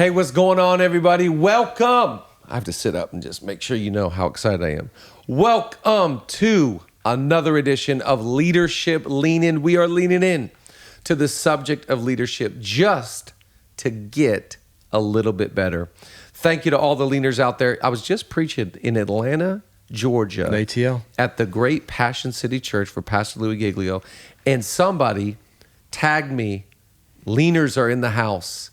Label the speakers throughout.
Speaker 1: Hey, what's going on, everybody? Welcome. I have to sit up and just make sure you know how excited I am. Welcome to another edition of Leadership Lean In. We are leaning in to the subject of leadership just to get a little bit better. Thank you to all the leaners out there. I was just preaching in Atlanta, Georgia,
Speaker 2: ATL,
Speaker 1: at the great Passion City Church for Pastor Louis Giglio, and somebody tagged me, leaners are in the house.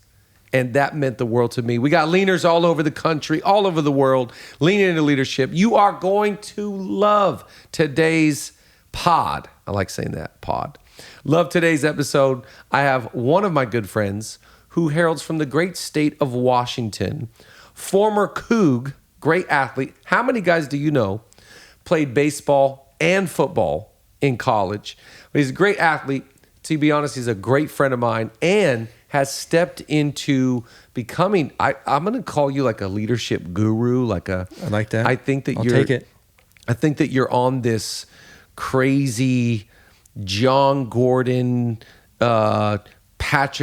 Speaker 1: And that meant the world to me. We got leaners all over the country, all over the world, leaning into leadership. You are going to love today's pod. I like saying that, pod. Love today's episode. I have one of my good friends who heralds from the great state of Washington, former Coug, great athlete. How many guys do you know played baseball and football in college? But he's a great athlete. To be honest, he's a great friend of mine and has stepped into becoming, I'm going to call you like a leadership guru. I
Speaker 2: like that.
Speaker 1: I think that
Speaker 2: I'll take it.
Speaker 1: I think that you're on this crazy John Gordon, Patrick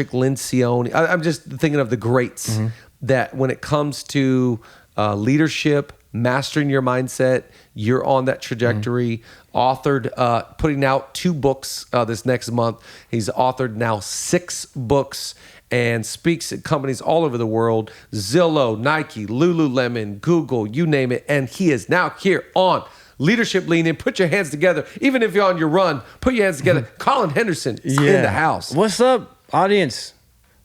Speaker 1: Lencioni. I'm just thinking of the greats that when it comes to leadership, mastering your mindset, you're on that trajectory. Authored, putting out 2 books this next month. He's authored now 6 books and speaks at companies all over the world. Zillow, Nike, Lululemon, Google, you name it. And he is now here on Leadership Lean In. Put your hands together. Even if you're on your run, put your hands together. Collin Henderson is in the house.
Speaker 2: What's up, audience?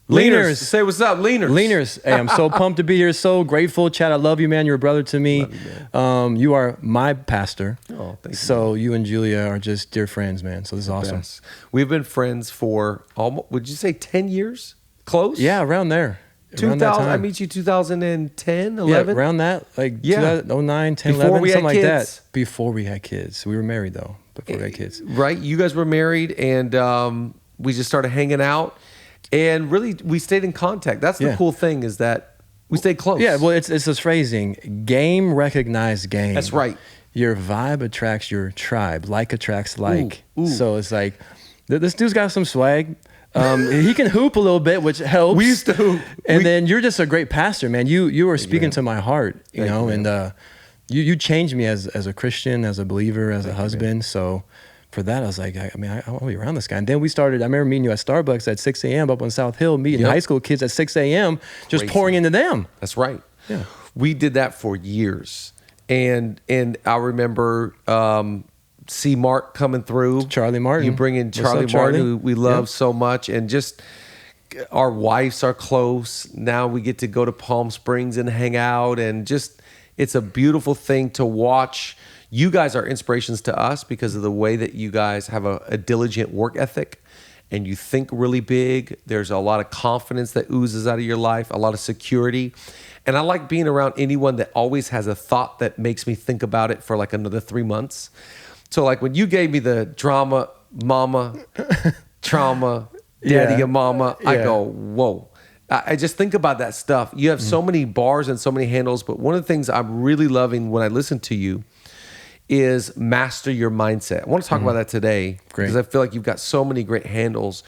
Speaker 1: Leaners. Say what's up, leaners.
Speaker 2: Leaners. Hey, I'm so pumped to be here. So grateful. Chad, I love you, man. You're a brother to me. You are my pastor.
Speaker 1: Oh, thank you.
Speaker 2: So you and Julia are just dear friends, man. So this is awesome.
Speaker 1: Yes. We've been friends for almost, would you say 10 years? Close?
Speaker 2: Yeah, around there. Around
Speaker 1: 2000. I meet you 2010, 11?
Speaker 2: Yeah, around that. Like 2009, 10,
Speaker 1: Before
Speaker 2: 11,
Speaker 1: we
Speaker 2: something
Speaker 1: had
Speaker 2: like
Speaker 1: kids.
Speaker 2: that. Before we had kids. We were married, though, before we had kids.
Speaker 1: Right. You guys were married, and we just started hanging out. And really, we stayed in contact. That's the cool thing, is that we stayed close.
Speaker 2: Yeah, well, it's this phrasing, game recognized game.
Speaker 1: That's right.
Speaker 2: Your vibe attracts your tribe. Like attracts like.
Speaker 1: Ooh.
Speaker 2: So it's like, this dude's got some swag. He can hoop a little bit, which helps.
Speaker 1: We used to hoop.
Speaker 2: And then you're just a great pastor, man. You were speaking to my heart, you know, and you changed me as a Christian, as a believer, as a husband. So for that, I was like, I want to be around this guy. And then we started, I remember meeting you at Starbucks at 6 a.m. up on South Hill, meeting high school kids at 6 a.m., just pouring into them.
Speaker 1: That's right.
Speaker 2: Yeah.
Speaker 1: We did that for years. And I remember C. Mark coming through.
Speaker 2: Charlie Martin.
Speaker 1: You bring in Charlie Martin, who we love so much. And just our wives are close. Now we get to go to Palm Springs and hang out. And just, it's a beautiful thing to watch. You guys are inspirations to us because of the way that you guys have a diligent work ethic and you think really big. There's a lot of confidence that oozes out of your life, a lot of security. And I like being around anyone that always has a thought that makes me think about it for like another 3 months. So like when you gave me the drama, mama, trauma, daddy and mama, I go, whoa. I just think about that stuff. You have so many bars and so many handles, but one of the things I'm really loving when I listen to you is master your mindset. I want to talk about that today because I feel like you've got so many great handles.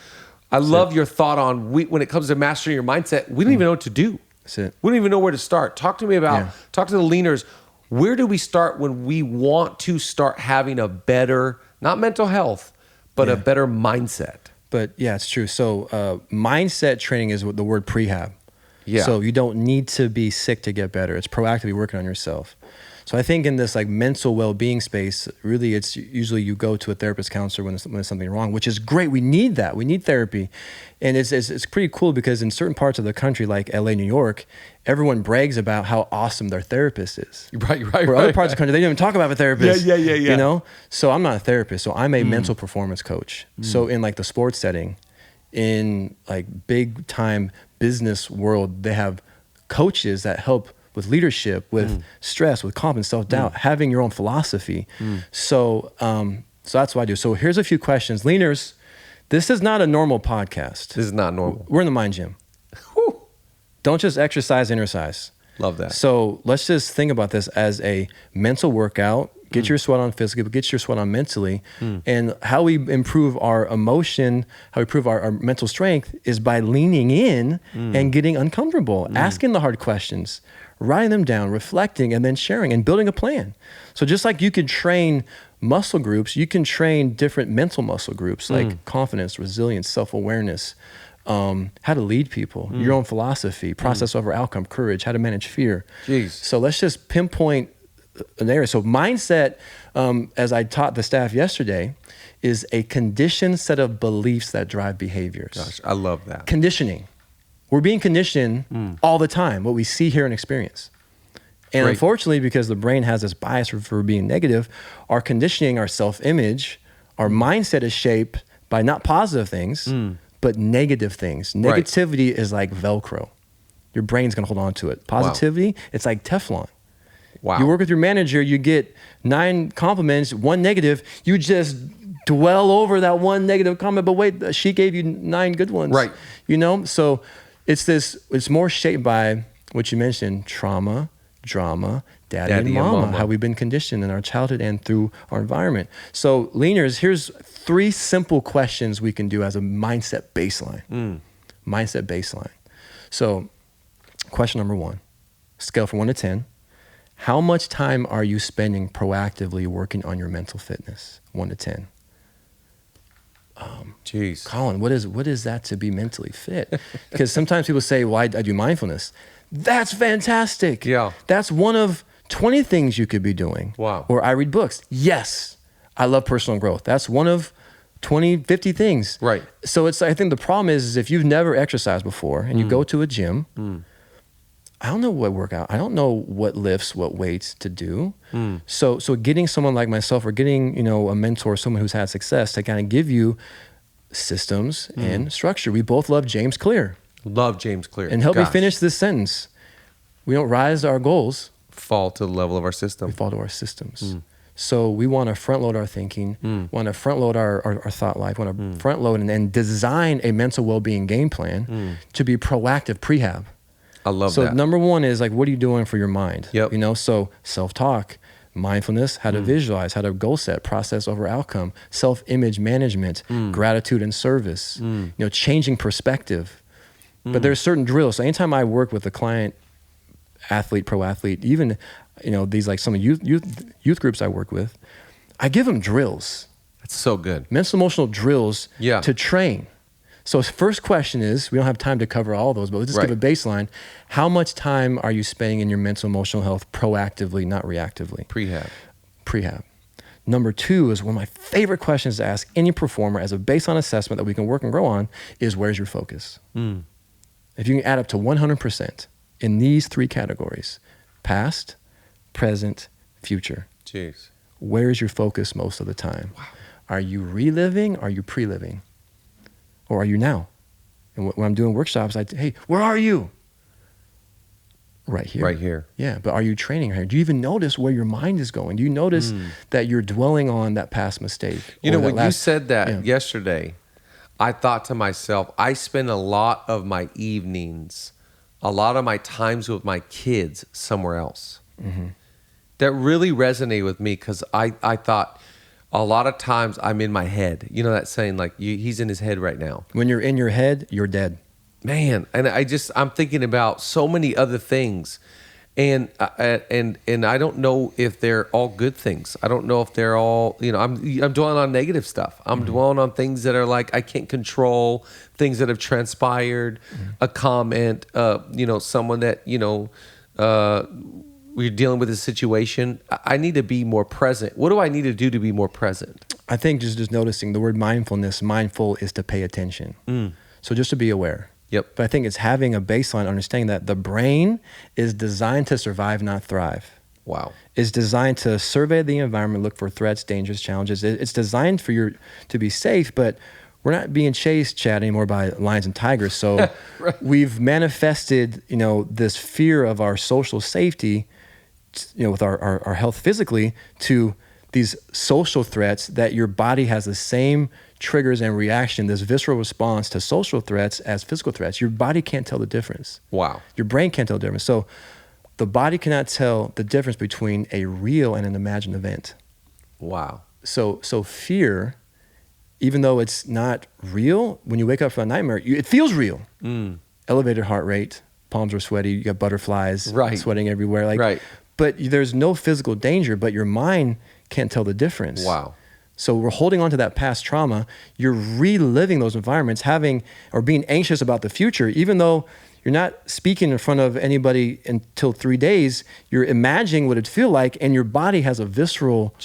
Speaker 1: I love your thought on when it comes to mastering your mindset, we don't even know what to do.
Speaker 2: That's it.
Speaker 1: We don't even know where to start. Talk to me about, talk to the leaners. Where do we start when we want to start having a better, not mental health, but a better mindset?
Speaker 2: But yeah, it's true. So mindset training is what the word prehab.
Speaker 1: Yeah.
Speaker 2: So you don't need to be sick to get better. It's proactively working on yourself. So I think in this like mental well-being space, really it's usually you go to a therapist counselor when there's something wrong, which is great. We need that. We need therapy. And it's pretty cool because in certain parts of the country, like LA, New York, everyone brags about how awesome their therapist is.
Speaker 1: Right.
Speaker 2: Where other parts of the country, they don't even talk about a therapist.
Speaker 1: Yeah.
Speaker 2: You know? So I'm not a therapist. So I'm a mental performance coach. So in like the sports setting, in like big time business world, they have coaches that help with leadership, with stress, with confidence, self-doubt, having your own philosophy. So that's what I do. So here's a few questions. Leaners, this is not a normal podcast.
Speaker 1: This is not normal.
Speaker 2: We're in the mind gym. Don't just exercise, exercise.
Speaker 1: Love that.
Speaker 2: So let's just think about this as a mental workout. Get your sweat on physically, but get your sweat on mentally. And how we improve our emotion, how we improve our mental strength is by leaning in and getting uncomfortable, asking the hard questions, writing them down, reflecting, and then sharing and building a plan. So just like you could train muscle groups, you can train different mental muscle groups like confidence, resilience, self-awareness, how to lead people, your own philosophy, process over outcome, courage, how to manage fear.
Speaker 1: Jeez.
Speaker 2: So let's just pinpoint an area. So mindset, as I taught the staff yesterday, is a conditioned set of beliefs that drive behaviors.
Speaker 1: Gosh, I love that.
Speaker 2: Conditioning. We're being conditioned all the time, what we see, hear, and experience. And
Speaker 1: Great.
Speaker 2: Unfortunately, because the brain has this bias for being negative, our conditioning, our self-image, our mindset is shaped by not positive things, but negative things. Negativity is like Velcro. Your brain's gonna hold on to it. Positivity, it's like Teflon.
Speaker 1: Wow.
Speaker 2: You work with your manager, you get 9 compliments, 1 negative, you just dwell over that 1 negative comment, but wait, she gave you 9 good ones.
Speaker 1: Right.
Speaker 2: You know, so it's more shaped by what you mentioned, trauma, drama, daddy and mama, how we've been conditioned in our childhood and through our environment. So leaners, here's 3 simple questions we can do as a mindset baseline. Mindset baseline. So question number 1, scale from 1 to 10. How much time are you spending proactively working on your mental fitness? 1 to 10.
Speaker 1: Jeez.
Speaker 2: Collin, what is that to be mentally fit? Because sometimes people say, well, I do mindfulness. That's fantastic.
Speaker 1: Yeah.
Speaker 2: That's one of 20 things you could be doing.
Speaker 1: Wow.
Speaker 2: Or I read books. Yes, I love personal growth. That's one of 20, 50 things.
Speaker 1: Right.
Speaker 2: So I think the problem is if you've never exercised before and you go to a gym, I don't know what workout, I don't know what lifts, what weights to do. So getting someone like myself or getting, a mentor, someone who's had success to kind of give you systems and structure. We both love James Clear.
Speaker 1: Love James Clear.
Speaker 2: And help me finish this sentence. We don't rise to our goals.
Speaker 1: Fall to the level of our system.
Speaker 2: We fall to our systems. So we want to front load our thinking, want to front load our thought life, want to front load and design a mental well-being game plan to be proactive prehab.
Speaker 1: I love that.
Speaker 2: So number 1 is like, what are you doing for your mind?
Speaker 1: Yep.
Speaker 2: So self-talk, mindfulness, how to visualize, how to goal set, process over outcome, self-image management, gratitude and service, changing perspective. But there's certain drills. So anytime I work with a client, athlete, pro athlete, even, these like some of youth groups I work with, I give them drills.
Speaker 1: That's so good.
Speaker 2: Mental emotional drills to train. So first question is, we don't have time to cover all those, but let's just give a baseline. How much time are you spending in your mental emotional health proactively, not reactively? Prehab. Number 2 is one of my favorite questions to ask any performer as a baseline assessment that we can work and grow on is, where's your focus? If you can add up to 100% in these 3 categories, past, present, future.
Speaker 1: Jeez.
Speaker 2: Where is your focus most of the time?
Speaker 1: Wow.
Speaker 2: Are you reliving? Are you pre-living? Or are you now? And when I'm doing workshops, hey, where are you? Right here.
Speaker 1: Right here.
Speaker 2: Yeah, but are you training right here? Do you even notice where your mind is going? Do you notice that you're dwelling on that past mistake?
Speaker 1: When you said that yesterday, I thought to myself, I spend a lot of my evenings, a lot of my times with my kids somewhere else. That really resonated with me because I thought a lot of times I'm in my head. You know that saying, like, he's in his head right now.
Speaker 2: When you're in your head, you're dead. Man,
Speaker 1: and I'm thinking about so many other things. And I don't know if they're all good things. I don't know if they're all, I'm dwelling on negative stuff. I'm dwelling on things that are like I can't control, things that have transpired, a comment, someone that, we're dealing with a situation. I need to be more present. What do I need to do to be more present?
Speaker 2: I think just noticing the word mindfulness, mindful is to pay attention. So just to be aware.
Speaker 1: Yep.
Speaker 2: But I think it's having a baseline understanding that the brain is designed to survive, not thrive.
Speaker 1: Wow.
Speaker 2: It's designed to survey the environment, look for threats, dangers, challenges. It's designed for to be safe, but we're not being chased, Chad, anymore by lions and tigers. So we've manifested, this fear of our social safety, with our health physically, to these social threats that your body has the same triggers and reaction, this visceral response to social threats as physical threats. Your body can't tell the difference.
Speaker 1: Wow.
Speaker 2: Your brain can't tell the difference. So the body cannot tell the difference between a real and an imagined event.
Speaker 1: Wow.
Speaker 2: So fear, even though it's not real, when you wake up from a nightmare, it feels real. Elevated heart rate, palms are sweaty, you got butterflies, sweating everywhere. Like, but there's no physical danger, but your mind can't tell the difference.
Speaker 1: Wow.
Speaker 2: So we're holding on to that past trauma. You're reliving those environments, or being anxious about the future, even though you're not speaking in front of anybody until 3 days. You're imagining what it'd feel like, and your body has a visceral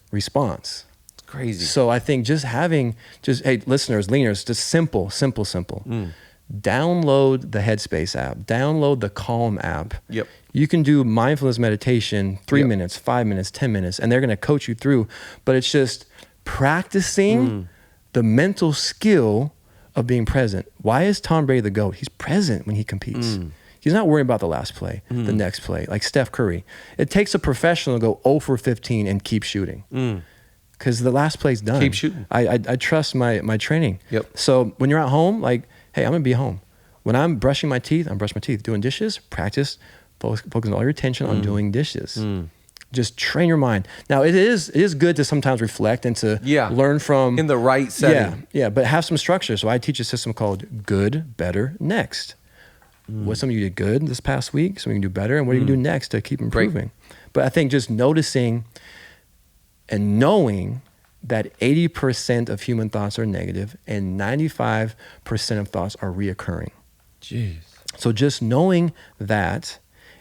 Speaker 2: response.
Speaker 1: It's crazy.
Speaker 2: So I think hey, listeners, leaners, just simple. Download the Headspace app. Download the Calm app.
Speaker 1: Yep.
Speaker 2: You can do mindfulness meditation, 3 minutes, 5 minutes, 10 minutes, and they're going to coach you through. But it's just practicing the mental skill of being present. Why is Tom Brady the GOAT? He's present when he competes. He's not worrying about the last play, the next play, like Steph Curry. It takes a professional to go 0 for 15 and keep shooting. Because the last play's done.
Speaker 1: Keep shooting.
Speaker 2: I trust my training.
Speaker 1: Yep.
Speaker 2: So when you're at home, like, hey, I'm going to be home. When I'm brushing my teeth, I'm brushing my teeth. Doing dishes, practice, focusing all your attention on doing dishes. Just train your mind. Now, it is good to sometimes reflect and to learn from.
Speaker 1: In the right setting.
Speaker 2: Yeah, but have some structure. So I teach a system called good, better, next. What's something you did good this past week? Something you can do better, and what do you do next to keep improving? But I think just noticing and knowing that 80% of human thoughts are negative and 95% of thoughts are reoccurring.
Speaker 1: Jeez.
Speaker 2: So just knowing that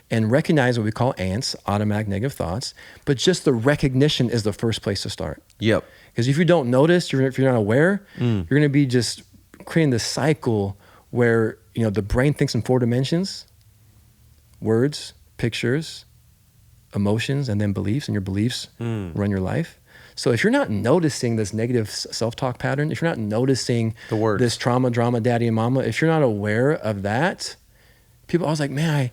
Speaker 2: and recognize what we call ants, automatic negative thoughts, but just the recognition is the first place to start.
Speaker 1: Yep.
Speaker 2: Because if you don't notice, if you're not aware, you're going to be just creating this cycle where, the brain thinks in 4 dimensions: words, pictures, emotions, and then beliefs, and your beliefs run your life. So if you're not noticing this negative self-talk pattern, if you're not noticing
Speaker 1: the words,
Speaker 2: this trauma, drama, daddy and mama, if you're not aware of that, people always like, man,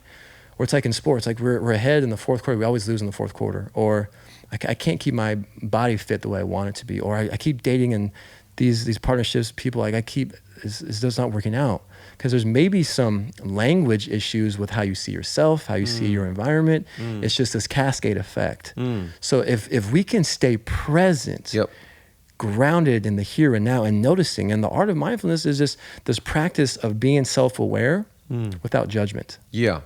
Speaker 2: or it's like in sports, like we're ahead in the fourth quarter, we always lose in the fourth quarter, or I can't keep my body fit the way I want it to be, or I keep dating and these partnerships, people like it's just not working out. Because there's maybe some language issues with how you see yourself, how you see your environment. It's just this cascade effect. So if we can stay present, grounded in the here and now and noticing, and the art of mindfulness is just this practice of being self-aware without judgment.
Speaker 1: Yeah.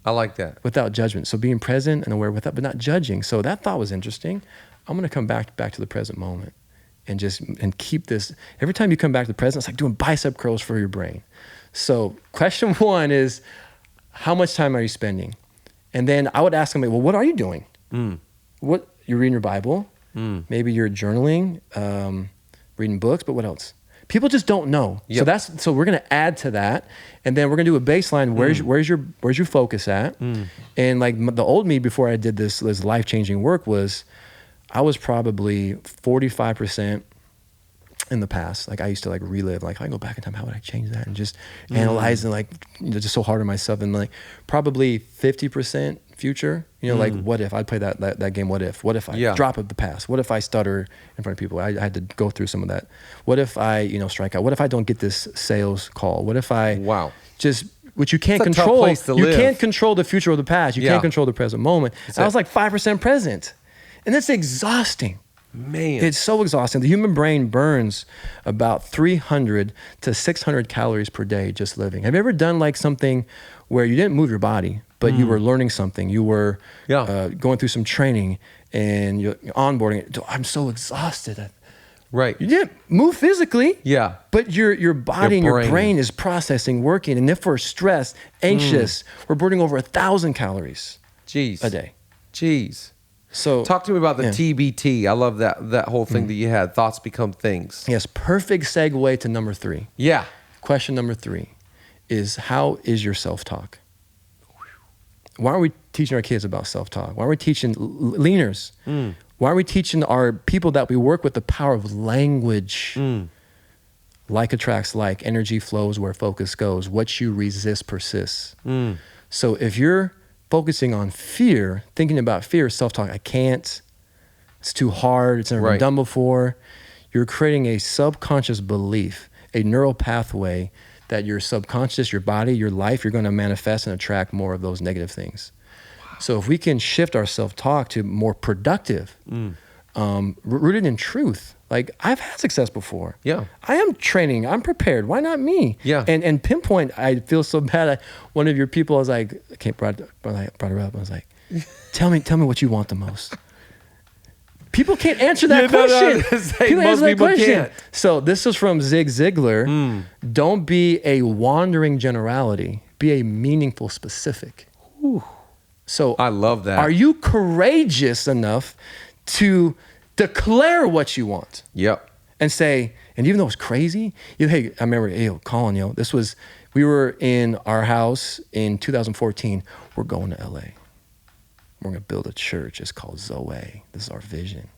Speaker 1: I like that.
Speaker 2: Without judgment. So being present and aware but not judging. So that thought was interesting. I'm going to come back to the present moment. And keep this. Every time you come back to the present, it's like doing bicep curls for your brain. So question 1 is, how much time are you spending? And then I would ask them, well, what are you doing? What, you're reading your Bible? Maybe you're journaling, reading books, but what else? People just don't know.
Speaker 1: Yep.
Speaker 2: So we're going to add to that, and then we're going to do a baseline. Where's your focus at? And like the old me before I did this life-changing work I was probably 45% in the past. Like I used to relive, if I go back in time, how would I change that? And just analyze and just so hard on myself. And probably 50% future, what if? I'd play that game, what if? What if I drop the pass? What if I stutter in front of people? I had to go through some of that. What if I, strike out? What if I don't get this sales call? What if I which you can't control. You can't control the future or the past. You can't control the present moment. I was 5% present. And it's exhausting.
Speaker 1: Man.
Speaker 2: It's so exhausting. The human brain burns about 300 to 600 calories per day just living. Have you ever done something where you didn't move your body, but you were learning something? You were going through some training and you're onboarding. I'm so exhausted.
Speaker 1: Right.
Speaker 2: You didn't move physically.
Speaker 1: Yeah.
Speaker 2: But your body and your brain is processing, working. And if we're stressed, anxious, we're burning over 1,000 calories a day.
Speaker 1: Jeez.
Speaker 2: So
Speaker 1: talk to me about the TBT. I love that whole thing that you had. Thoughts become things.
Speaker 2: Yes, perfect segue to number 3.
Speaker 1: Yeah.
Speaker 2: Question number 3 is, how is your self-talk? Why are we teaching our kids about self-talk? Why are we teaching leaners? Why are we teaching our people that we work with the power of language? Like attracts like, energy flows where focus goes. What you resist persists. So if you're focusing on fear, thinking about fear, self-talk, I can't, it's too hard, it's never been done before. You're creating a subconscious belief, a neural pathway that your subconscious, your body, your life, you're going to manifest and attract more of those negative things. Wow. So if we can shift our self-talk to more productive, rooted in truth, like I've had success before.
Speaker 1: Yeah.
Speaker 2: I am training. I'm prepared. Why not me?
Speaker 1: Yeah.
Speaker 2: And pinpoint, I feel so bad. One of your people, I was like, I brought her up. I was like, tell me what you want the most. People can't answer that question.
Speaker 1: Most people can't.
Speaker 2: So this is from Zig Ziglar. Don't be a wandering generality. Be a meaningful specific.
Speaker 1: Ooh. So I love that.
Speaker 2: Are you courageous enough to declare what you want?
Speaker 1: Yep.
Speaker 2: And say, and even though it's crazy, hey, I remember, Collin, we were in our house in 2014. We're going to LA. We're going to build a church. It's called Zoe. This is our vision.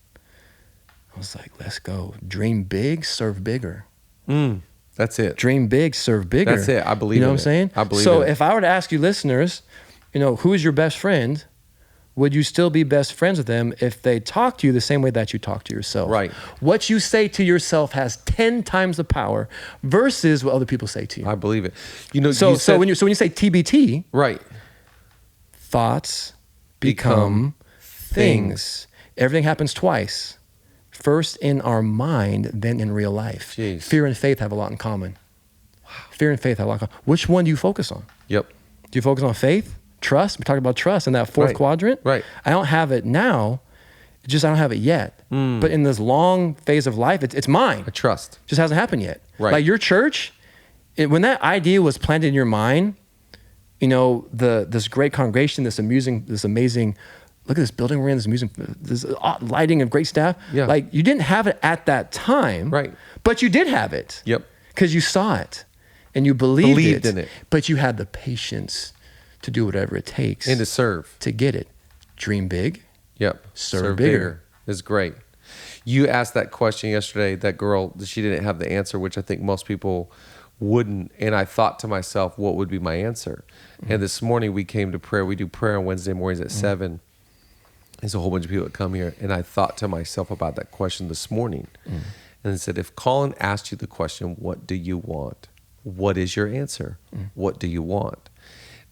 Speaker 2: I was like, let's go. Dream big, serve bigger.
Speaker 1: That's it.
Speaker 2: Dream big, serve bigger.
Speaker 1: That's it. I believe
Speaker 2: You know
Speaker 1: in
Speaker 2: what I'm saying?
Speaker 1: I believe
Speaker 2: so
Speaker 1: it.
Speaker 2: if I were to ask you listeners, who is your best friend? Would you still be best friends with them if they talk to you the same way that you talk to yourself?
Speaker 1: Right.
Speaker 2: What you say to yourself has 10 times the power versus what other people say to you.
Speaker 1: I believe it.
Speaker 2: So when you say TBT,
Speaker 1: right,
Speaker 2: thoughts become things. Everything happens twice. First in our mind, then in real life.
Speaker 1: Jeez.
Speaker 2: Fear and faith have a lot in common. Wow. Fear and faith have a lot in common. Which one do you focus on?
Speaker 1: Yep.
Speaker 2: Do you focus on faith? Trust? We talked about trust in that fourth quadrant.
Speaker 1: Right.
Speaker 2: I don't have it now. I don't have it yet. But in this long phase of life, it's mine.
Speaker 1: I trust.
Speaker 2: Just hasn't happened yet.
Speaker 1: Right.
Speaker 2: Like your church, when that idea was planted in your mind, this great congregation, this amazing, look at this building we're in, this lighting of great staff.
Speaker 1: Yeah.
Speaker 2: Like you didn't have it at that time.
Speaker 1: Right.
Speaker 2: But you did have it.
Speaker 1: Yep.
Speaker 2: Because you saw it and you believed
Speaker 1: in it.
Speaker 2: But you had the patience to do whatever it takes.
Speaker 1: And to serve.
Speaker 2: To get it. Dream big.
Speaker 1: Yep.
Speaker 2: Serve bigger.
Speaker 1: Is great. You asked that question yesterday, that girl, she didn't have the answer, which I think most people wouldn't. And I thought to myself, what would be my answer? And this morning we came to prayer. We do prayer on Wednesday mornings at 7. There's a whole bunch of people that come here. And I thought to myself about that question this morning. And I said, if Collin asked you the question, what do you want? What is your answer? What do you want?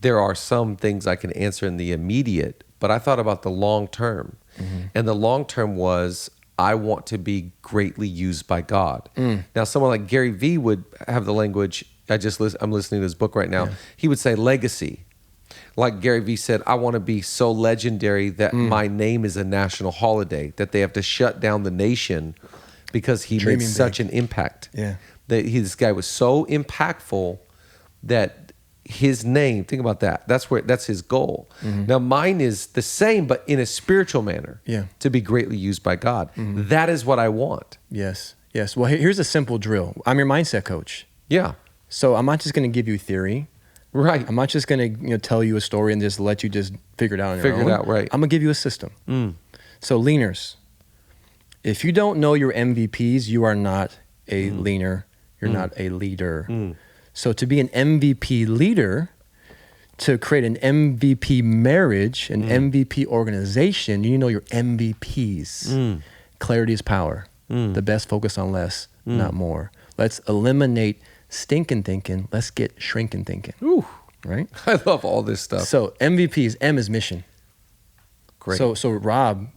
Speaker 1: There are some things I can answer in the immediate, but I thought about the long term. And the long term was, I want to be greatly used by God. Now, someone like Gary Vee would have the language, I'm listening to his book right now. He would say legacy. Like Gary Vee said, I want to be so legendary that my name is a national holiday, that they have to shut down the nation because he made such an impact.
Speaker 2: Yeah.
Speaker 1: This guy was so impactful that his name, think about that. That's his goal. Now mine is the same, but in a spiritual manner.
Speaker 2: Yeah.
Speaker 1: To be greatly used by God. That is what I want.
Speaker 2: Yes. Well, here's a simple drill. I'm your mindset coach.
Speaker 1: Yeah.
Speaker 2: So I'm not just going to give you theory.
Speaker 1: Right.
Speaker 2: I'm not just going to tell you a story and just let you just figure it out on your own.
Speaker 1: Figure it out, right.
Speaker 2: I'm going to give you a system. So leaners, if you don't know your MVPs, you are not a leaner. You're not a leader. So to be an MVP leader, to create an MVP marriage, an MVP organization, you know your MVPs. Clarity is power. The best focus on less, not more. Let's eliminate stinking thinking. Let's get shrinking thinking.
Speaker 1: Ooh.
Speaker 2: Right?
Speaker 1: I love all this stuff.
Speaker 2: So MVPs, M is mission.
Speaker 1: Great.
Speaker 2: So Rob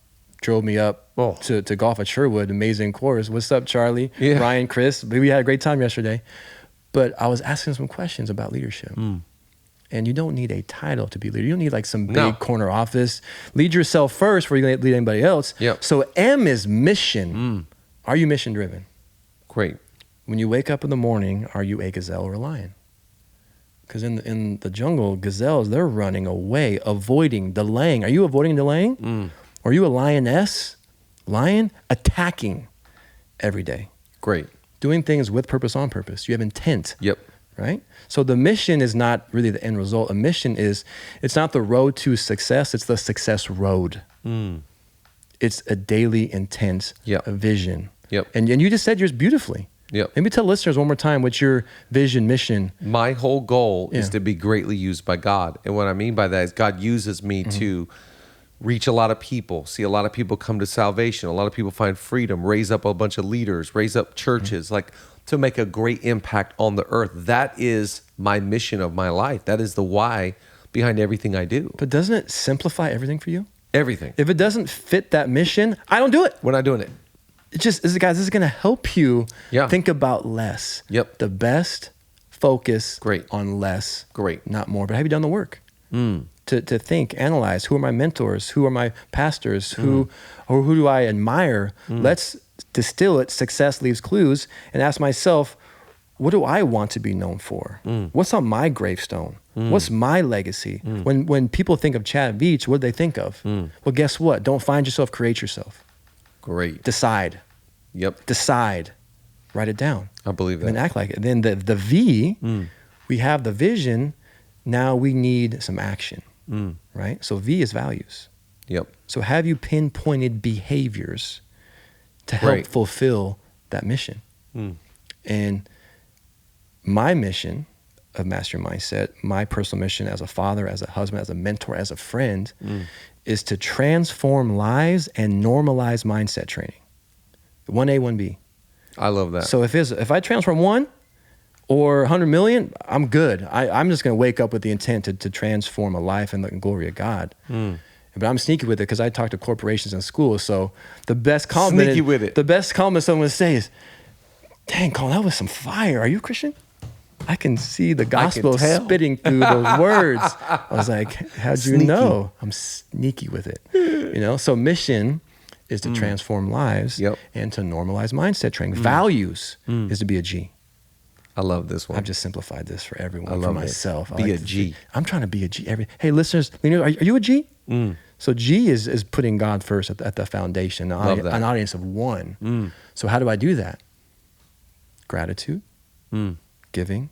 Speaker 2: drove me up to golf at Sherwood, amazing course. What's up, Charlie?
Speaker 1: Yeah.
Speaker 2: Ryan, Chris. We had a great time yesterday. But I was asking some questions about leadership. And you don't need a title to be a leader. You don't need like some big corner office. Lead yourself first before you lead anybody else.
Speaker 1: Yep.
Speaker 2: So M is mission. Are you mission driven?
Speaker 1: Great.
Speaker 2: When you wake up in the morning, are you a gazelle or a lion? Because in the jungle, gazelles, they're running away, avoiding, delaying. Are you avoiding and delaying? Or are you a lioness, lion, attacking every day?
Speaker 1: Great.
Speaker 2: Doing things with purpose, on purpose. You have intent.
Speaker 1: Yep.
Speaker 2: Right? So the mission is not really the end result. A mission it's not the road to success, it's the success road. It's a daily intent, a vision.
Speaker 1: Yep.
Speaker 2: And you just said yours beautifully.
Speaker 1: Yep.
Speaker 2: Maybe tell listeners one more time what's your vision, mission.
Speaker 1: My whole goal is to be greatly used by God. And what I mean by that is God uses me to reach a lot of people, see a lot of people come to salvation, a lot of people find freedom, raise up a bunch of leaders, raise up churches, like to make a great impact on the earth. That is my mission of my life. That is the why behind everything I do.
Speaker 2: But doesn't it simplify everything for you?
Speaker 1: Everything.
Speaker 2: If it doesn't fit that mission, I don't do it.
Speaker 1: We're not doing it.
Speaker 2: It just, guys, this is going to help you think about less.
Speaker 1: Yep.
Speaker 2: The best focus
Speaker 1: Great.
Speaker 2: on less,
Speaker 1: Great.
Speaker 2: not more. But have you done the work? To think, analyze, who are my mentors? Who are my pastors? Who do I admire? Let's distill it, success leaves clues, and ask myself, what do I want to be known for? What's on my gravestone? What's my legacy? When people think of Chad Veach, what do they think of? Well, guess what? Don't find yourself, create yourself.
Speaker 1: Great.
Speaker 2: Decide.
Speaker 1: Yep.
Speaker 2: Decide. Write it down.
Speaker 1: I believe that.
Speaker 2: And act like it. Then the V, we have the vision. Now we need some action, right? So V is values.
Speaker 1: Yep.
Speaker 2: So have you pinpointed behaviors to help fulfill that mission? And my mission of Master Your Mindset, my personal mission as a father, as a husband, as a mentor, as a friend, is to transform lives and normalize mindset training. 1A, 1B.
Speaker 1: I love that.
Speaker 2: So if I transform 1 or 100 million, I'm good. I'm just going to wake up with the intent to transform a life in the glory of God. But I'm sneaky with it because I talk to corporations and schools. So the best compliment, the best compliment someone would say is, "Dang, Collin, that was some fire. Are you a Christian?" I can see the gospel spitting through those words. I was like, how'd you know? I'm sneaky with it. You know, so mission is to transform lives and to normalize mindset training. Values is to be a G.
Speaker 1: I love this one.
Speaker 2: I've just simplified this for everyone, for myself.
Speaker 1: Be a G.
Speaker 2: I'm trying to be a G. Hey, listeners, are you a G? So G is putting God first at the foundation, an audience of 1. So how do I do that? Gratitude, giving,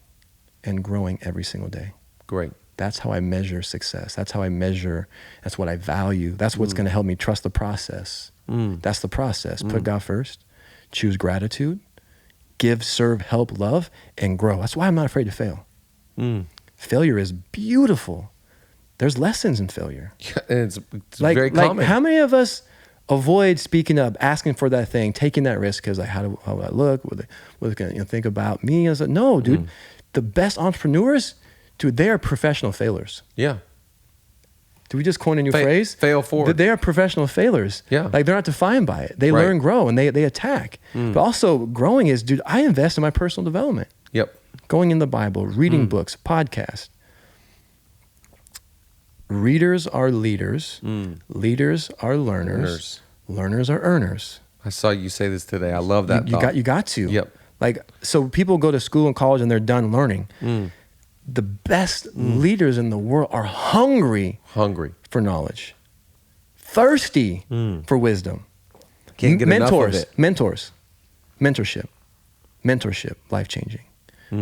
Speaker 2: and growing every single day.
Speaker 1: Great.
Speaker 2: That's how I measure success. That's how I measure, that's what I value. That's what's going to help me trust the process. That's the process. Put God first, choose gratitude, give, serve, help, love, and grow. That's why I'm not afraid to fail. Failure is beautiful. There's lessons in failure.
Speaker 1: Yeah, it's very common.
Speaker 2: How many of us avoid speaking up, asking for that thing, taking that risk because how do I look? What are they going to think about me? I was like, no, dude. The best entrepreneurs, dude, they are professional failures.
Speaker 1: Yeah.
Speaker 2: Did we just coin a new phrase?
Speaker 1: Fail forward.
Speaker 2: They are professional failures.
Speaker 1: Yeah.
Speaker 2: Like they're not defined by it. They learn, grow, and they attack. But also growing is, dude, I invest in my personal development.
Speaker 1: Yep.
Speaker 2: Going in the Bible, reading books, podcasts. Readers are leaders. Leaders are learners. Learners are earners.
Speaker 1: I saw you say this today. I love that.
Speaker 2: You got to.
Speaker 1: Yep.
Speaker 2: Like, so people go to school and college and they're done learning. The best leaders in the world are hungry for knowledge, thirsty for wisdom.
Speaker 1: Can't get enough of it.
Speaker 2: Mentorship, life-changing.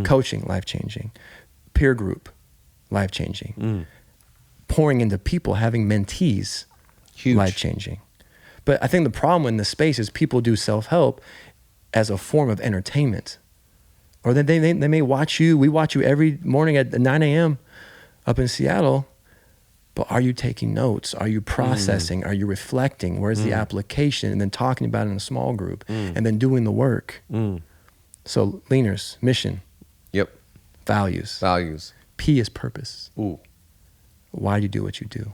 Speaker 2: Coaching, life-changing. Peer group, life-changing. Pouring into people, having mentees,
Speaker 1: huge,
Speaker 2: life-changing. But I think the problem in this space is people do self-help as a form of entertainment. Or they may watch you. We watch you every morning at 9 a.m. up in Seattle. But are you taking notes? Are you processing? Are you reflecting? Where's the application? And then talking about it in a small group. And then doing the work. So leaners, mission.
Speaker 1: Yep.
Speaker 2: Values. P is purpose.
Speaker 1: Ooh.
Speaker 2: Why do you do what you do?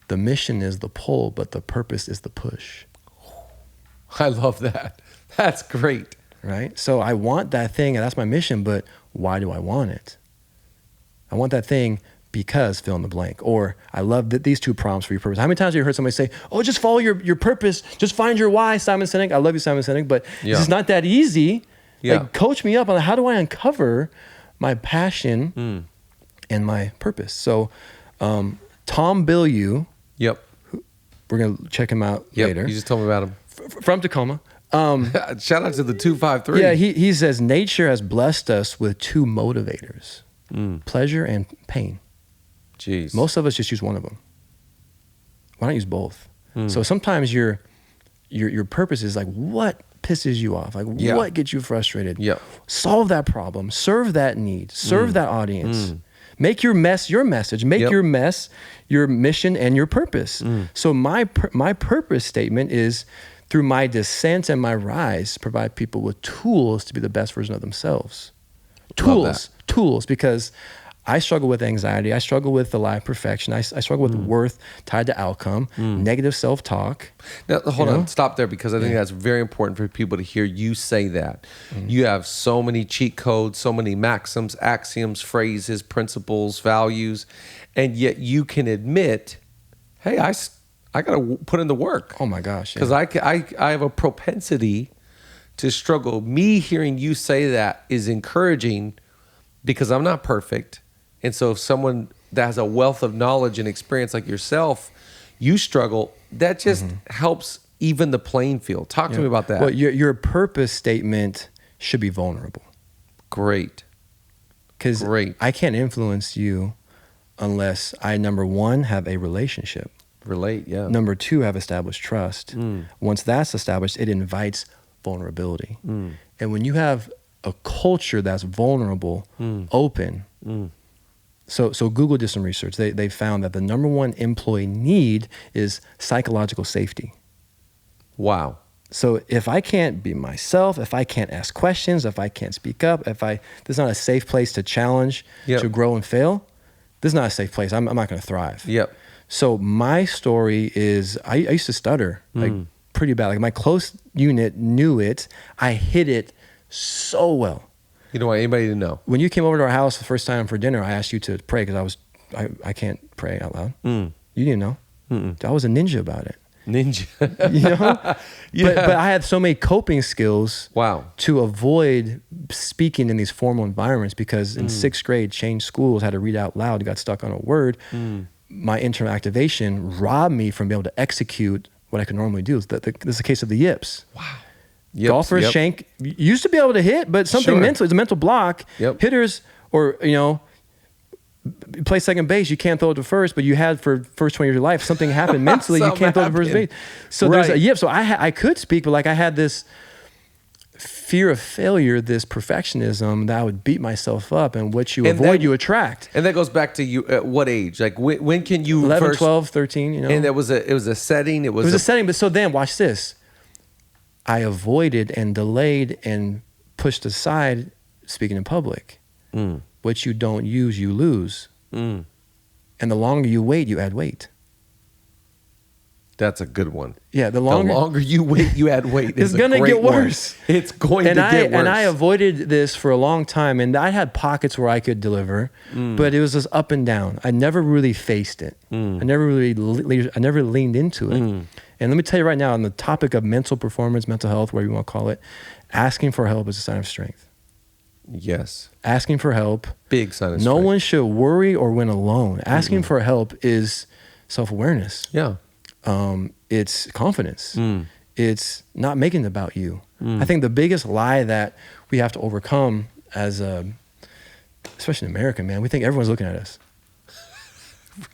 Speaker 2: The mission is the pull, but the purpose is the push.
Speaker 1: I love that. That's great.
Speaker 2: Right? So I want that thing, and that's my mission, but why do I want it? I want that thing because fill in the blank. Or I love these 2 prompts for your purpose. How many times have you heard somebody say, oh, just follow your purpose, just find your why, Simon Sinek. I love you, Simon Sinek, but it's not that easy. Like, coach me up on how do I uncover my passion and my purpose. So Tom Bilyeu, we're going to check him out later.
Speaker 1: You just told me about him.
Speaker 2: From Tacoma.
Speaker 1: Shout out to the 253.
Speaker 2: Yeah, he says, nature has blessed us with 2 motivators, pleasure and pain.
Speaker 1: Jeez.
Speaker 2: Most of us just use one of them. Why not use both? So sometimes your purpose is like, what pisses you off? Like, what gets you frustrated? Solve that problem. Serve that need. Serve that audience. Make your mess your message. Make your mess your mission and your purpose. So my purpose statement is, through my descent and my rise, provide people with tools to be the best version of themselves. Tools, because I struggle with anxiety. I struggle with the lie of perfection. I struggle with worth tied to outcome, negative self-talk.
Speaker 1: Now, hold on, stop there, because I think that's very important for people to hear you say that. You have so many cheat codes, so many maxims, axioms, phrases, principles, values, and yet you can admit, hey, I got to put in the work.
Speaker 2: Oh my gosh.
Speaker 1: Because I have a propensity to struggle. Me hearing you say that is encouraging, because I'm not perfect. And so if someone that has a wealth of knowledge and experience like yourself, you struggle, that just helps even the playing field. Talk to me about that.
Speaker 2: Well, your purpose statement should be vulnerable.
Speaker 1: Great.
Speaker 2: Because I can't influence you unless I, number one, have a relationship.
Speaker 1: Relate, yeah.
Speaker 2: Number two, have established trust. Once that's established, it invites vulnerability. And when you have a culture that's vulnerable, open. So Google did some research. They found that the number one employee need is psychological safety.
Speaker 1: Wow.
Speaker 2: So if I can't be myself, if I can't ask questions, if I can't speak up, this is not a safe place to challenge, to grow and fail, this is not a safe place. I'm not going to thrive.
Speaker 1: Yep.
Speaker 2: So my story is, I used to stutter like pretty bad. Like my close unit knew it. I hid it so well.
Speaker 1: You don't want anybody to know.
Speaker 2: When you came over to our house the first time for dinner, I asked you to pray because I can't pray out loud. You didn't know. I was a ninja about it.
Speaker 1: Ninja.
Speaker 2: You know? But I had so many coping skills to avoid speaking in these formal environments, because in 6th grade, changed schools, had to read out loud, got stuck on a word. My internal activation robbed me from being able to execute what I could normally do. This is the case of the yips.
Speaker 1: Wow.
Speaker 2: Golfers shank used to be able to hit, but something mental, it's a mental block. Hitters, or play second base, you can't throw it to first, but you had for first 20 years of your life, something happened mentally, you can't throw it to first base. So there's a yip. So I could speak, but like I had this fear of failure, this perfectionism that I would beat myself up, and what you avoid, you attract.
Speaker 1: And that goes back to you at what age? Like when can you
Speaker 2: 11,
Speaker 1: first,
Speaker 2: 12, 13,
Speaker 1: And it was a setting. It was
Speaker 2: a setting, but so then watch this. I avoided and delayed and pushed aside speaking in public. What you don't use, you lose. And the longer you wait, you add weight.
Speaker 1: That's a good one.
Speaker 2: Yeah, the longer
Speaker 1: you wait, you add weight.
Speaker 2: It's going to get worse.
Speaker 1: It's going to get worse.
Speaker 2: And I avoided this for a long time, and I had pockets where I could deliver, but it was just up and down. I never really faced it. I never leaned into it. And let me tell you right now, on the topic of mental performance, mental health, whatever you want to call it, asking for help is a sign of strength.
Speaker 1: Yes.
Speaker 2: Asking for help.
Speaker 1: Big sign of strength.
Speaker 2: No one should worry or win alone. Asking for help is self-awareness.
Speaker 1: Yeah.
Speaker 2: It's confidence. It's not making it about you. I think the biggest lie that we have to overcome especially in America, man, we think everyone's looking at us.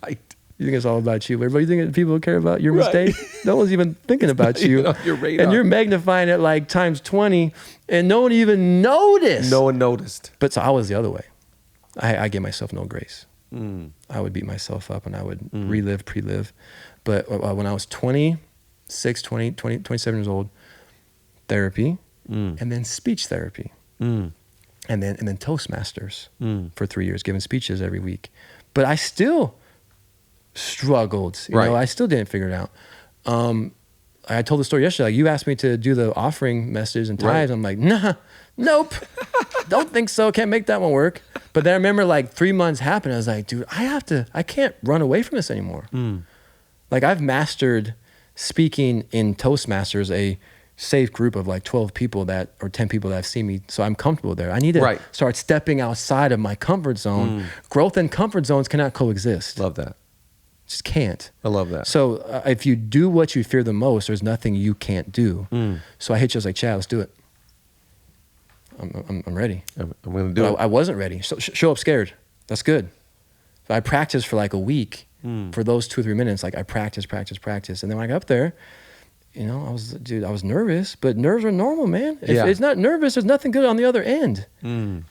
Speaker 1: Right.
Speaker 2: You think it's all about you. Everybody think people care about your mistake? No one's even thinking about you.
Speaker 1: On your radar.
Speaker 2: And you're magnifying it like times 20, and no one even noticed.
Speaker 1: No one noticed.
Speaker 2: But so I was the other way. I gave myself no grace. I would beat myself up, and I would pre-live. But when I was 26, 27 years old, therapy, and then speech therapy, and then Toastmasters for 3 years, giving speeches every week. But I still struggled. You know, I still didn't figure it out. I told the story yesterday. Like, you asked me to do the offering message and tithes. I'm like, nope, don't think so. Can't make that one work. But then I remember like 3 months happened. I was like, dude, I can't run away from this anymore. Like, I've mastered speaking in Toastmasters, a safe group of like 12 people or 10 people that have seen me. So I'm comfortable there. I need to start stepping outside of my comfort zone. Growth and comfort zones cannot coexist.
Speaker 1: Love that.
Speaker 2: Just can't.
Speaker 1: I love that.
Speaker 2: So if you do what you fear the most, there's nothing you can't do. So I hit you, I was like, Chad, let's do it. I'm ready.
Speaker 1: I'm going to do it.
Speaker 2: I wasn't ready. So show up scared. That's good. So I practiced for like a week. For those 2 or 3 minutes, like I practice. And then when I got up there, I was nervous, but nerves are normal, man. If it's not nervous, there's nothing good on the other end.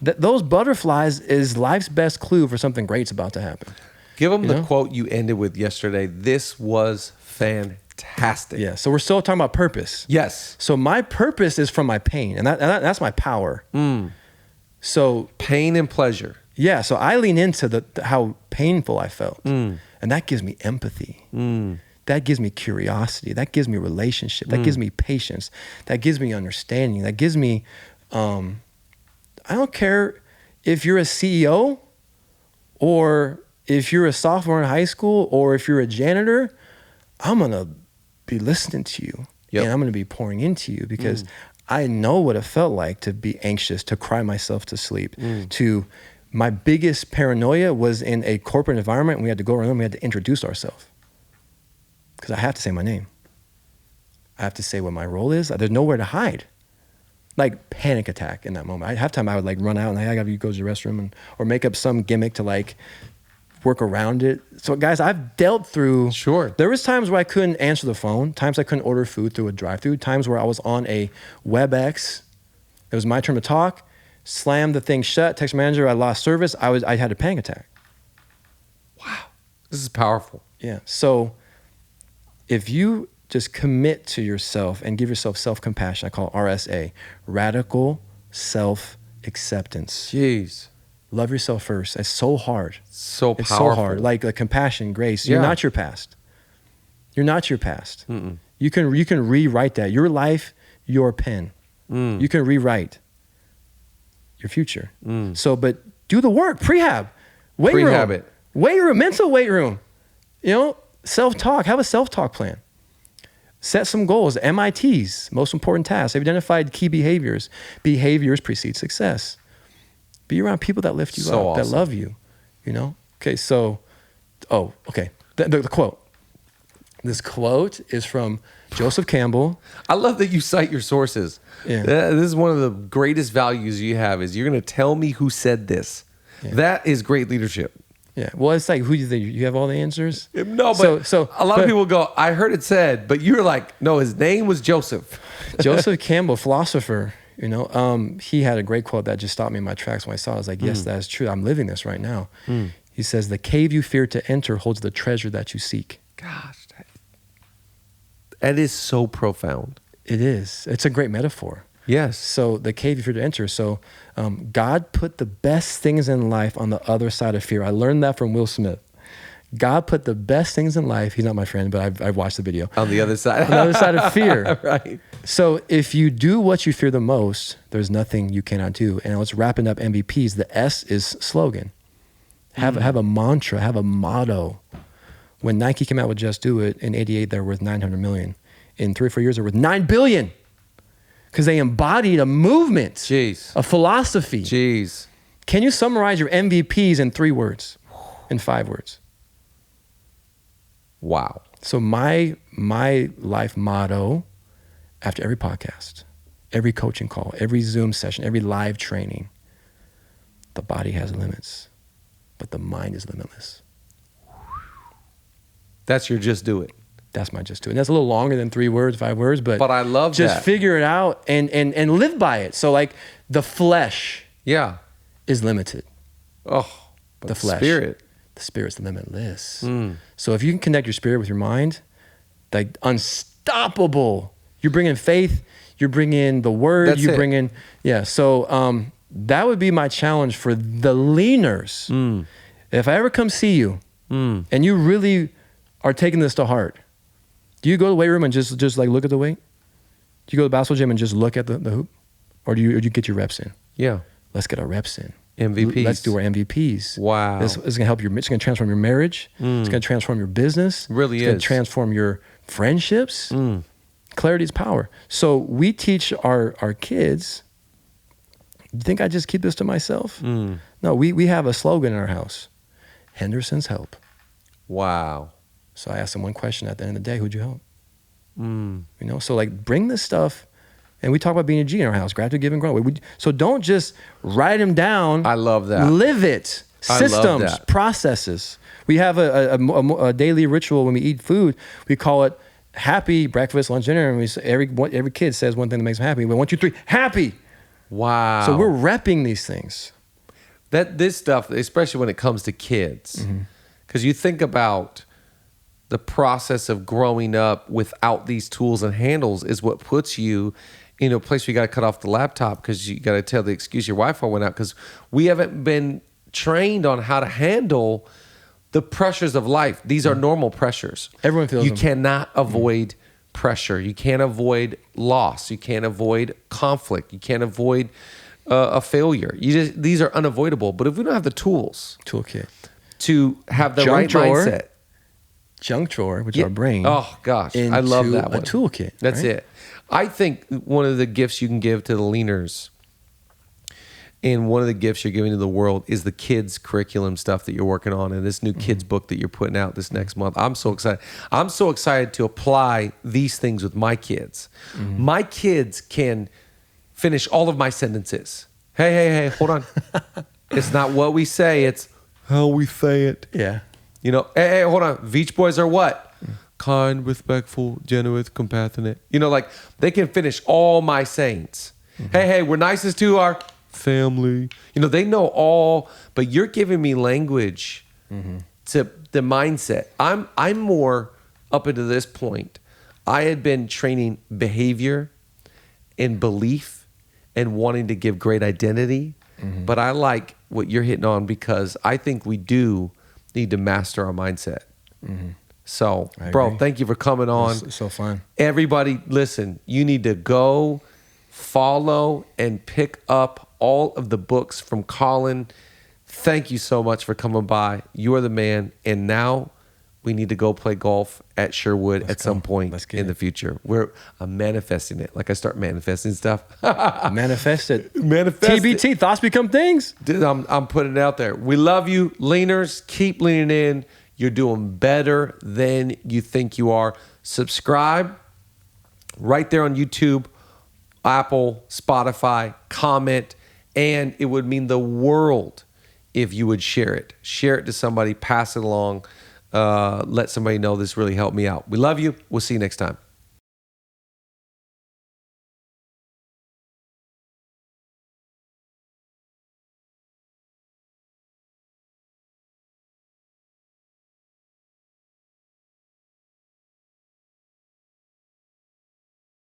Speaker 2: Those butterflies is life's best clue for something great's about to happen.
Speaker 1: Give them the quote you ended with yesterday. This was fantastic.
Speaker 2: Yeah. So we're still talking about purpose.
Speaker 1: Yes.
Speaker 2: So my purpose is from my pain, and that's my power. So
Speaker 1: pain and pleasure.
Speaker 2: Yeah, so I lean into how painful I felt. And that gives me empathy. That gives me curiosity. That gives me relationship. That gives me patience. That gives me understanding. That gives me, I don't care if you're a CEO or if you're a sophomore in high school or if you're a janitor, I'm going to be listening to you. And I'm going to be pouring into you because I know what it felt like to be anxious, to cry myself to sleep, my biggest paranoia was in a corporate environment and we had to go around and we had to introduce ourselves. Because I have to say my name. I have to say what my role is. There's nowhere to hide. Like panic attack in that moment. At halftime I would like run out and I gotta go to the restroom or make up some gimmick to like work around it. So guys, I've dealt through.
Speaker 1: Sure.
Speaker 2: There was times where I couldn't answer the phone, times I couldn't order food through a drive-thru, times where I was on a WebEx. It was my turn to talk. Slammed the thing shut, text manager, I lost service. I had a panic attack.
Speaker 1: Wow. This is powerful.
Speaker 2: Yeah. So if you just commit to yourself and give yourself self-compassion, I call it RSA, radical self-acceptance.
Speaker 1: Jeez.
Speaker 2: Love yourself first. It's so hard.
Speaker 1: So powerful.
Speaker 2: It's so hard. Like compassion, grace. You're not your past. You're not your past. You can rewrite that. Your life, your pen. You can rewrite your future. So, but do the work. Prehab. Weight room.
Speaker 1: It.
Speaker 2: Weight room. Mental weight room. You know, self-talk. Have a self-talk plan. Set some goals. MITs. Most important tasks. They've identified key behaviors. Behaviors precede success. Be around people that lift you up, awesome. That love you. You know? Okay, so, the quote. This quote is from Joseph Campbell.
Speaker 1: I love that you cite your sources. Yeah. This is one of the greatest values you have is you're going to tell me who said this. Yeah. That is great leadership.
Speaker 2: Yeah. Well, it's like, who do you think? You have all the answers?
Speaker 1: No, but so a lot of people go, I heard it said, but you're like, no, his name was Joseph.
Speaker 2: Joseph Campbell, philosopher, you know, he had a great quote that just stopped me in my tracks when I saw it. I was like, yes, that is true. I'm living this right now. He says, the cave you fear to enter holds the treasure that you seek.
Speaker 1: Gosh, that is so profound.
Speaker 2: It is. It's a great metaphor.
Speaker 1: Yes.
Speaker 2: So the cave you fear to enter. So God put the best things in life on the other side of fear. I learned that from Will Smith. God put the best things in life. He's not my friend, but I've watched the video.
Speaker 1: On the other side.
Speaker 2: On the other side of fear.
Speaker 1: Right.
Speaker 2: So if you do what you fear the most, there's nothing you cannot do. And let's wrapping up MVPs. The S is slogan. Have a mantra. Have a motto. When Nike came out with Just Do It, in 88, they were worth $900 million. In 3 or 4 years, they're worth $9 billion. Because they embodied a movement.
Speaker 1: Jeez.
Speaker 2: A philosophy.
Speaker 1: Jeez.
Speaker 2: Can you summarize your MVPs in 3 words? In 5 words?
Speaker 1: Wow.
Speaker 2: So my life motto after every podcast, every coaching call, every Zoom session, every live training, the body has limits, but the mind is limitless.
Speaker 1: That's your just do it.
Speaker 2: That's my just do it. And that's a little longer than 3 words, 5 words, but
Speaker 1: I love
Speaker 2: just
Speaker 1: that.
Speaker 2: Figure it out and live by it. So like the flesh is limited.
Speaker 1: Oh, but
Speaker 2: the flesh. The spirit's limitless. So if you can connect your spirit with your mind, like unstoppable. You're bringing faith, you're bringing the word,
Speaker 1: That's
Speaker 2: you
Speaker 1: it.
Speaker 2: bring in, So that would be my challenge for the leaners. If I ever come see you and you really are taking this to heart, do you go to the weight room and just like look at the weight? Do you go to the basketball gym and just look at the hoop? Or do you get your reps in?
Speaker 1: Yeah.
Speaker 2: Let's get our reps in.
Speaker 1: MVPs.
Speaker 2: Let's do our MVPs.
Speaker 1: Wow.
Speaker 2: This is going to help it's going to transform your marriage. It's going to transform your business.
Speaker 1: Really
Speaker 2: it's going to transform your friendships. Clarity is power. So we teach our kids, you think I just keep this to myself? No, we have a slogan in our house. Henderson's help.
Speaker 1: Wow.
Speaker 2: So I asked them one question at the end of the day, who'd you help? You know, so like bring this stuff. And we talk about being a G in our house, gratitude, give, and grow. So don't just write them down.
Speaker 1: I love that.
Speaker 2: Live it. Systems, processes. We have a daily ritual when we eat food. We call it happy breakfast, lunch, dinner. And we say, every kid says one thing that makes them happy. We 1, 2, 3, happy.
Speaker 1: Wow.
Speaker 2: So we're repping these things.
Speaker 1: This stuff, especially when it comes to kids, because you think about the process of growing up without these tools and handles is what puts you in a place where you got to cut off the laptop because you got to tell the excuse your Wi-Fi went out because we haven't been trained on how to handle the pressures of life. These are normal pressures.
Speaker 2: Everyone feels
Speaker 1: you
Speaker 2: them.
Speaker 1: cannot avoid pressure. You can't avoid loss. You can't avoid conflict. You can't avoid a failure. These are unavoidable. But if we don't have the tools
Speaker 2: Toolkit
Speaker 1: to have the right mindset,
Speaker 2: junk drawer, which is our brain.
Speaker 1: Oh gosh, I love that one.
Speaker 2: A toolkit.
Speaker 1: That's
Speaker 2: right?
Speaker 1: it. I think one of the gifts you can give to the leaners, and one of the gifts you're giving to the world, is the kids curriculum stuff that you're working on, and this new kids book that you're putting out this next month. I'm so excited. I'm so excited to apply these things with my kids. My kids can finish all of my sentences. Hey, hold on. It's not what we say, it's how we say it.
Speaker 2: Yeah.
Speaker 1: You know, hey, hold on. Veach boys are what? Kind, respectful, generous, compassionate. You know, like they can finish all my sayings. Hey, we're nicest to our family. You know, they know all, but you're giving me language to the mindset. I'm more up until this point. I had been training behavior and belief and wanting to give great identity, but I like what you're hitting on because I think we do need to master our mindset. So, bro, thank you for coming on.
Speaker 2: It's so fun.
Speaker 1: Everybody, listen, you need to go follow and pick up all of the books from Collin. Thank you so much for coming by. You are the man. And now we need to go play golf at Sherwood at some point in the future. I'm manifesting it. Like I start manifesting stuff.
Speaker 2: Manifest it.
Speaker 1: Manifest
Speaker 2: TBT,
Speaker 1: it.
Speaker 2: thoughts become things.
Speaker 1: Dude, I'm putting it out there. We love you, leaners. Keep leaning in. You're doing better than you think you are. Subscribe right there on YouTube, Apple, Spotify, comment, and it would mean the world if you would share it. Share it to somebody, pass it along, let somebody know this really helped me out. We love you. We'll see you next time.